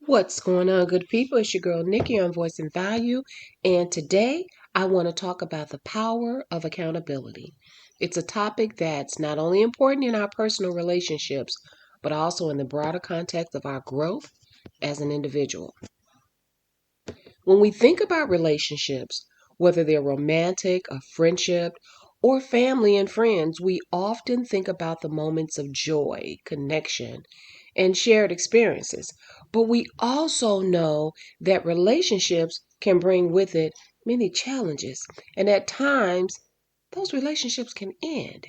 What's going on, good people? It's your girl Nikki on Voice and Value, and today I want to talk about the power of accountability. It's a topic that's not only important in our personal relationships, but also in the broader context of our growth as an individual. When we think about relationships, whether they're romantic, a friendship, or family and friends, we often think about the moments of joy, connection, and shared experiences. But we also know that relationships can bring with it many challenges, and at times, those relationships can end.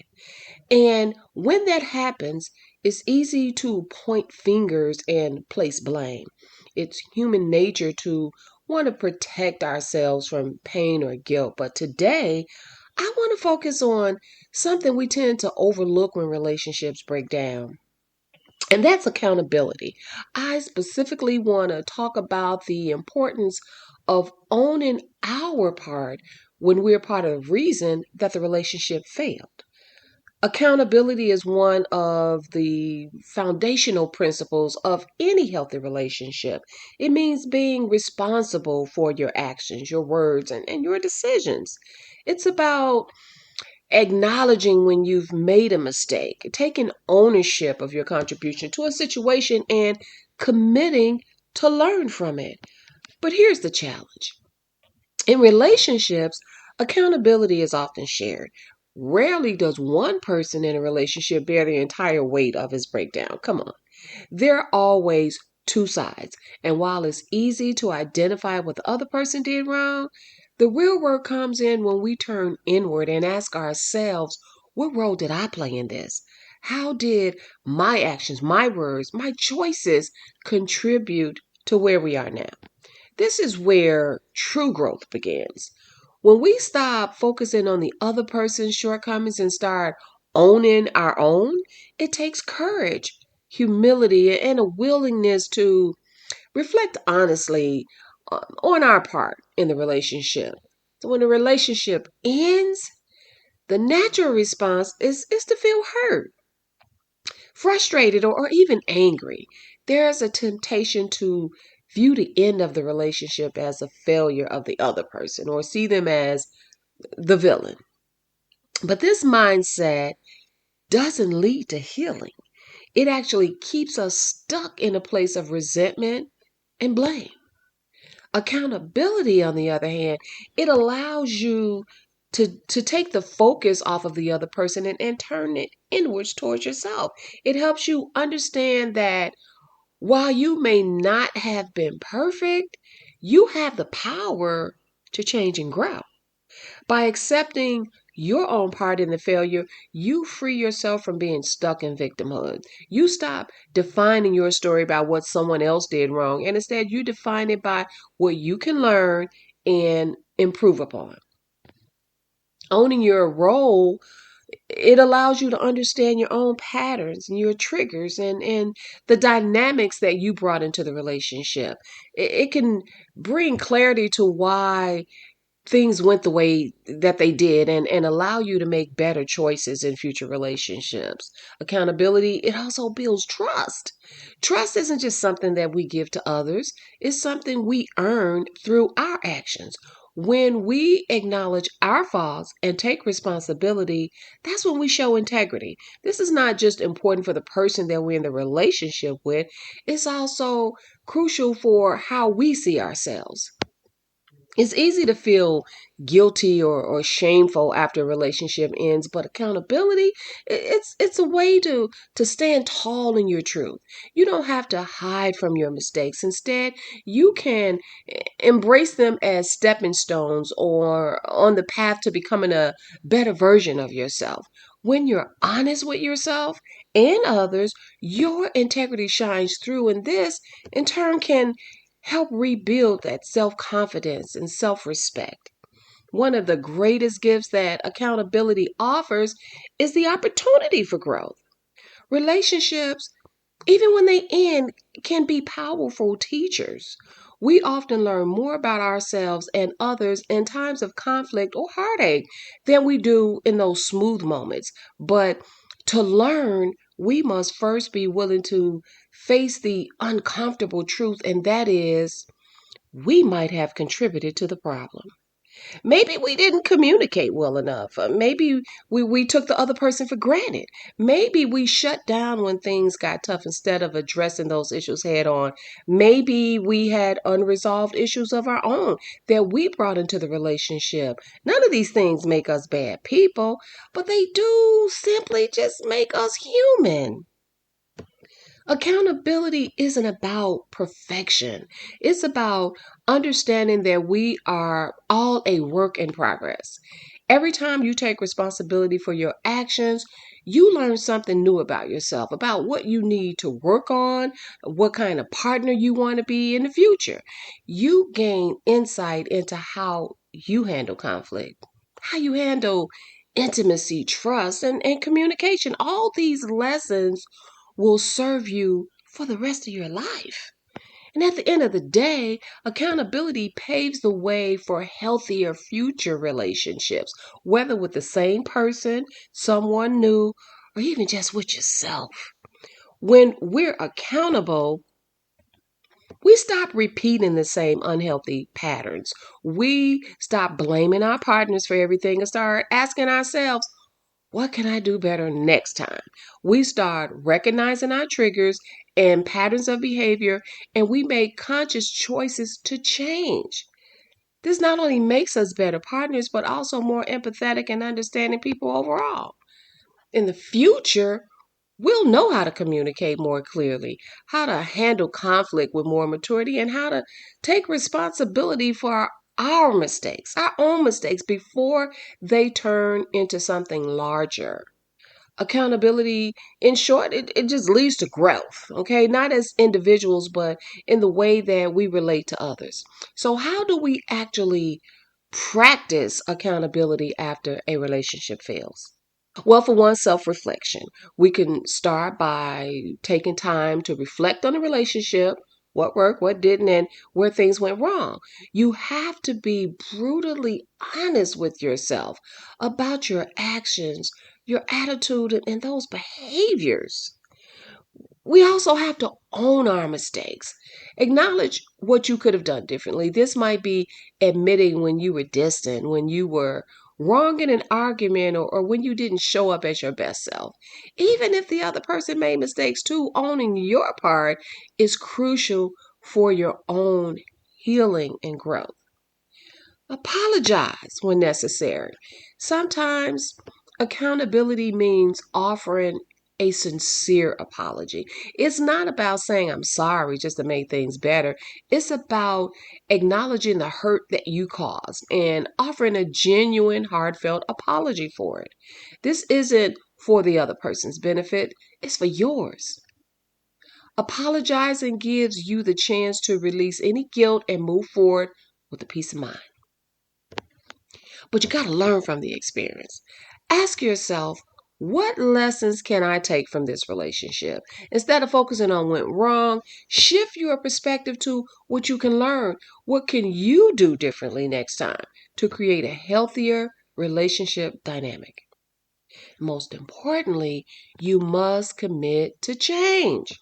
And when that happens, it's easy to point fingers and place blame. It's human nature to want to protect ourselves from pain or guilt. But today, I want to focus on something we tend to overlook when relationships break down. And that's accountability. I specifically want to talk about the importance of owning our part when we're part of the reason that the relationship failed. Accountability is one of the foundational principles of any healthy relationship. It means being responsible for your actions, your words, and your decisions. It's about acknowledging when you've made a mistake, taking ownership of your contribution to a situation, and committing to learn from it. But here's the challenge. In relationships, accountability is often shared. Rarely does one person in a relationship bear the entire weight of his breakdown. Come on. There are always two sides. And while it's easy to identify what the other person did wrong, the real work comes in when we turn inward and ask ourselves, what role did I play in this? How did my actions, my words, my choices contribute to where we are now? This is where true growth begins. When we stop focusing on the other person's shortcomings and start owning our own, it takes courage, humility, and a willingness to reflect honestly on our part in the relationship. So when the relationship ends, the natural response is to feel hurt, frustrated, or even angry. There's a temptation to view the end of the relationship as a failure of the other person or see them as the villain. But this mindset doesn't lead to healing. It actually keeps us stuck in a place of resentment and blame. Accountability, on the other hand, it allows you to take the focus off of the other person and turn it inwards towards yourself. It helps you understand that while you may not have been perfect, you have the power to change and grow. By accepting your own part in the failure, you free yourself from being stuck in victimhood. You stop defining your story by what someone else did wrong, and instead you define it by what you can learn and improve upon. Owning your role, it allows you to understand your own patterns and your triggers and the dynamics that you brought into the relationship. It can bring clarity to why things went the way that they did and allow you to make better choices in future relationships. Accountability, it also builds trust. Trust isn't just something that we give to others, it's something we earn through our actions. When we acknowledge our faults and take responsibility, that's when we show integrity. This is not just important for the person that we're in the relationship with, it's also crucial for how we see ourselves. It's easy to feel guilty or shameful after a relationship ends, but accountability, it's a way to stand tall in your truth. You don't have to hide from your mistakes. Instead, you can embrace them as stepping stones or on the path to becoming a better version of yourself. When you're honest with yourself and others, your integrity shines through, and this in turn can help rebuild that self confidence and self respect. One of the greatest gifts that accountability offers is the opportunity for growth. Relationships, even when they end, can be powerful teachers. We often learn more about ourselves and others in times of conflict or heartache than we do in those smooth moments. But to learn, we must first be willing to face the uncomfortable truth, and that is we might have contributed to the problem. Maybe we didn't communicate well enough. Maybe we took the other person for granted. Maybe we shut down when things got tough instead of addressing those issues head on. Maybe we had unresolved issues of our own that we brought into the relationship. None of these things make us bad people, but they do simply just make us human. Accountability isn't about perfection. It's about understanding that we are all a work in progress. Every time you take responsibility for your actions, you learn something new about yourself, about what you need to work on, what kind of partner you want to be in the future. You gain insight into how you handle conflict, how you handle intimacy, trust, and communication. All these lessons will serve you for the rest of your life. And at the end of the day, accountability paves the way for healthier future relationships, whether with the same person, someone new, or even just with yourself. When we're accountable, we stop repeating the same unhealthy patterns. We stop blaming our partners for everything and start asking ourselves, what can I do better next time? We start recognizing our triggers and patterns of behavior, and we make conscious choices to change. This not only makes us better partners, but also more empathetic and understanding people overall. In the future, we'll know how to communicate more clearly, how to handle conflict with more maturity, and how to take responsibility for our mistakes, our own mistakes, before they turn into something larger. Accountability, in short, it just leads to growth, okay? Not as individuals, but in the way that we relate to others. So, how do we actually practice accountability after a relationship fails? Well, for one, self reflection. We can start by taking time to reflect on the relationship, what worked, what didn't, and where things went wrong. You have to be brutally honest with yourself about your actions, your attitude, and those behaviors. We also have to own our mistakes. Acknowledge what you could have done differently. This might be admitting when you were distant, when you were wrong in an argument, or when you didn't show up as your best self. Even if the other person made mistakes too, owning your part is crucial for your own healing and growth. Apologize when necessary. Sometimes accountability means offering a sincere apology. It's not about saying I'm sorry just to make things better. It's about acknowledging the hurt that you caused and offering a genuine, heartfelt apology for it. This isn't for the other person's benefit, it's for yours. Apologizing gives you the chance to release any guilt and move forward with a peace of mind. But you got to learn from the experience. Ask yourself, what lessons can I take from this relationship? Instead of focusing on what went wrong, shift your perspective to what you can learn. What can you do differently next time to create a healthier relationship dynamic? Most importantly, you must commit to change.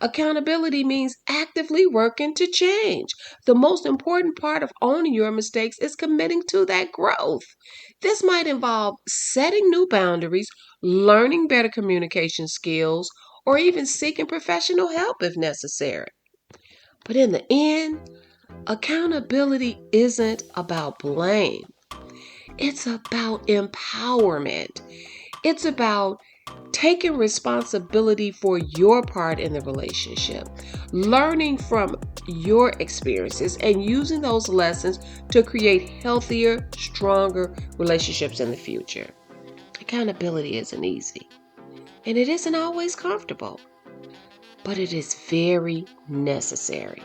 Accountability means actively working to change. The most important part of owning your mistakes is committing to that growth. This might involve setting new boundaries, learning better communication skills, or even seeking professional help if necessary. But in the end, accountability isn't about blame. It's about empowerment. It's about taking responsibility for your part in the relationship, learning from your experiences, and using those lessons to create healthier, stronger relationships in the future. Accountability isn't easy, and it isn't always comfortable, but it is very necessary.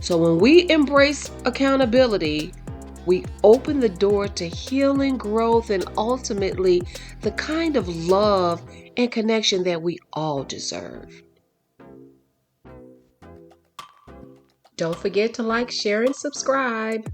So when we embrace accountability, we open the door to healing, growth, and ultimately the kind of love and connection that we all deserve. Don't forget to like, share, and subscribe.